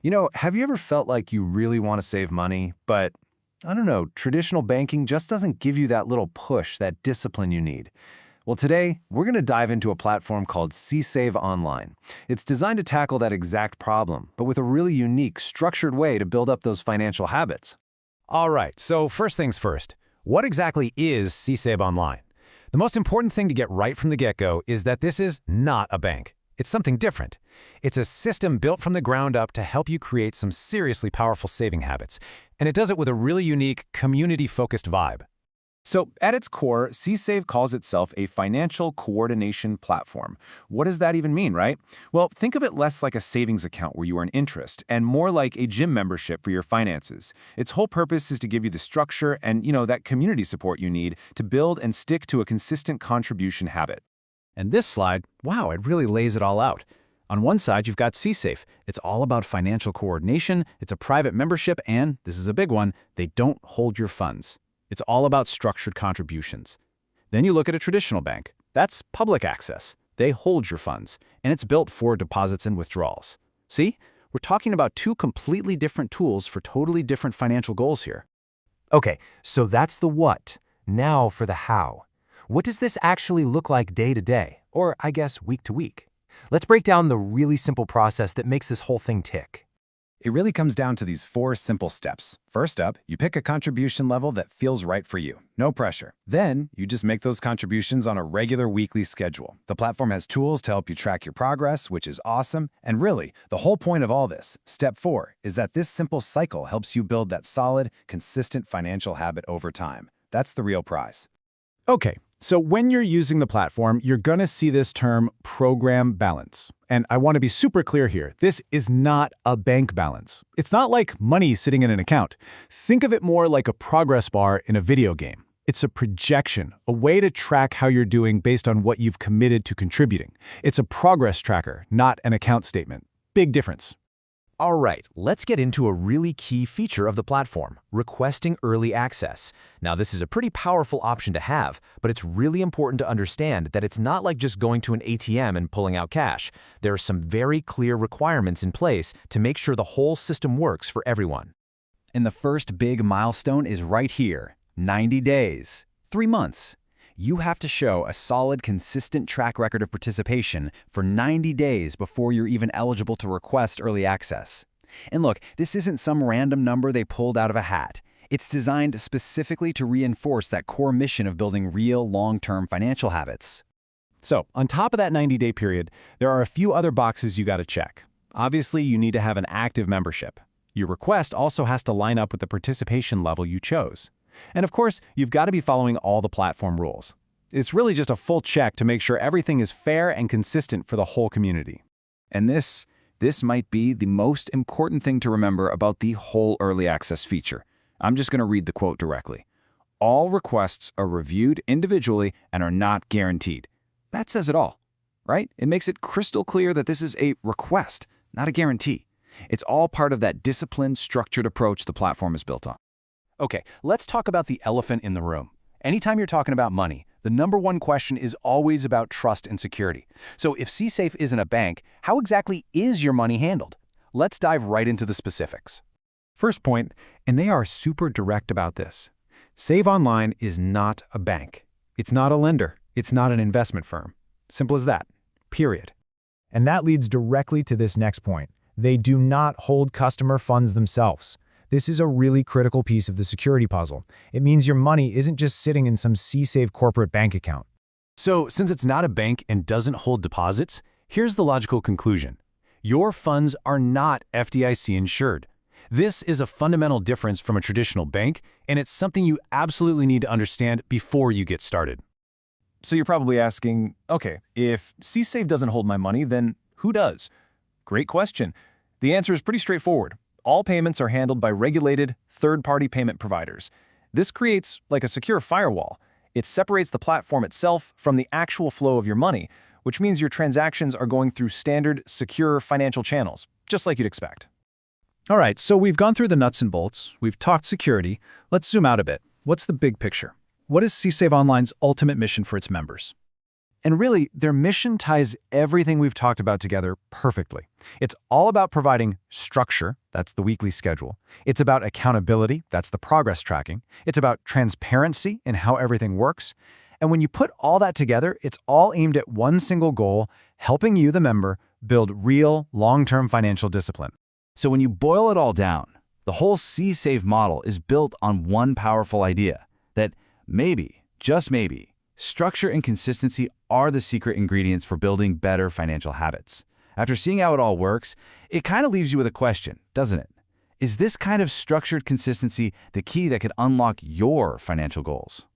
Have you ever felt like you really want to save money, but I don't know, traditional banking just doesn't give you that little push, that discipline you need? Well, today, we're going to dive into a platform called Csave Online. It's designed to tackle that exact problem, but with a really unique, structured way to build up those financial habits. All right, so first things first. What exactly is Csave Online? The most important thing to get right from the get-go is that this is not a bank. It's something different. It's a system built from the ground up to help you create some seriously powerful saving habits, and it does it with a really unique, community-focused vibe. So, at its core, Csave calls itself a financial coordination platform. What does that even mean, right? Well, think of it less like a savings account where you earn interest and more like a gym membership for your finances. Its whole purpose is to give you the structure and, that community support you need to build and stick to a consistent contribution habit. And this slide, wow, it really lays it all out. On one side, you've got Csave. It's all about financial coordination, it's a private membership, and, this is a big one, they don't hold your funds. It's all about structured contributions. Then you look at a traditional bank. That's public access. They hold your funds, and it's built for deposits and withdrawals. See? We're talking about two completely different tools for totally different financial goals here. Okay, so that's the what. Now for the how. What does this actually look like day to day, or I guess week to week? Let's break down the really simple process that makes this whole thing tick. It really comes down to these 4 simple steps. First up, you pick a contribution level that feels right for you. No pressure. Then, you just make those contributions on a regular weekly schedule. The platform has tools to help you track your progress, which is awesome. And really, the whole point of all this, step 4, is that this simple cycle helps you build that solid, consistent financial habit over time. That's the real prize. Okay, so when you're using the platform, you're going to see this term program balance. And I want to be super clear here. This is not a bank balance. It's not like money sitting in an account. Think of it more like a progress bar in a video game. It's a projection, a way to track how you're doing based on what you've committed to contributing. It's a progress tracker, not an account statement. Big difference. All right, let's get into a really key feature of the platform, requesting early access. Now, this is a pretty powerful option to have, but it's really important to understand that it's not like just going to an ATM and pulling out cash. There are some very clear requirements in place to make sure the whole system works for everyone. And the first big milestone is right here, 90 days, 3 months. You have to show a solid, consistent track record of participation for 90 days before you're even eligible to request early access. And look, this isn't some random number they pulled out of a hat. It's designed specifically to reinforce that core mission of building real, long-term financial habits. So, on top of that 90-day period, there are a few other boxes you got to check. Obviously, you need to have an active membership. Your request also has to line up with the participation level you chose. And of course, you've got to be following all the platform rules. It's really just a full check to make sure everything is fair and consistent for the whole community. And this might be the most important thing to remember about the whole early access feature. I'm just going to read the quote directly. All requests are reviewed individually and are not guaranteed. That says it all, right? It makes it crystal clear that this is a request, not a guarantee. It's all part of that disciplined, structured approach the platform is built on. Okay, let's talk about the elephant in the room. Anytime you're talking about money, the number one question is always about trust and security. So if Csave isn't a bank, how exactly is your money handled? Let's dive right into the specifics. First point, and they are super direct about this. Csave Online is not a bank. It's not a lender. It's not an investment firm. Simple as that. Period. And that leads directly to this next point. They do not hold customer funds themselves. This is a really critical piece of the security puzzle. It means your money isn't just sitting in some Csave corporate bank account. So, since it's not a bank and doesn't hold deposits, here's the logical conclusion. Your funds are not FDIC insured. This is a fundamental difference from a traditional bank, and it's something you absolutely need to understand before you get started. So you're probably asking, okay, if Csave doesn't hold my money, then who does? Great question. The answer is pretty straightforward. All payments are handled by regulated, third-party payment providers. This creates like a secure firewall. It separates the platform itself from the actual flow of your money, which means your transactions are going through standard, secure financial channels, just like you'd expect. All right, so we've gone through the nuts and bolts. We've talked security. Let's zoom out a bit. What's the big picture? What is Csave Online's ultimate mission for its members? And really, their mission ties everything we've talked about together perfectly. It's all about providing structure, that's the weekly schedule. It's about accountability, that's the progress tracking. It's about transparency in how everything works. And when you put all that together, it's all aimed at one single goal, helping you, the member, build real, long-term financial discipline. So when you boil it all down, the whole Csave model is built on one powerful idea, that maybe, just maybe, structure and consistency are the secret ingredients for building better financial habits. After seeing how it all works, it kind of leaves you with a question, doesn't it? Is this kind of structured consistency the key that could unlock your financial goals?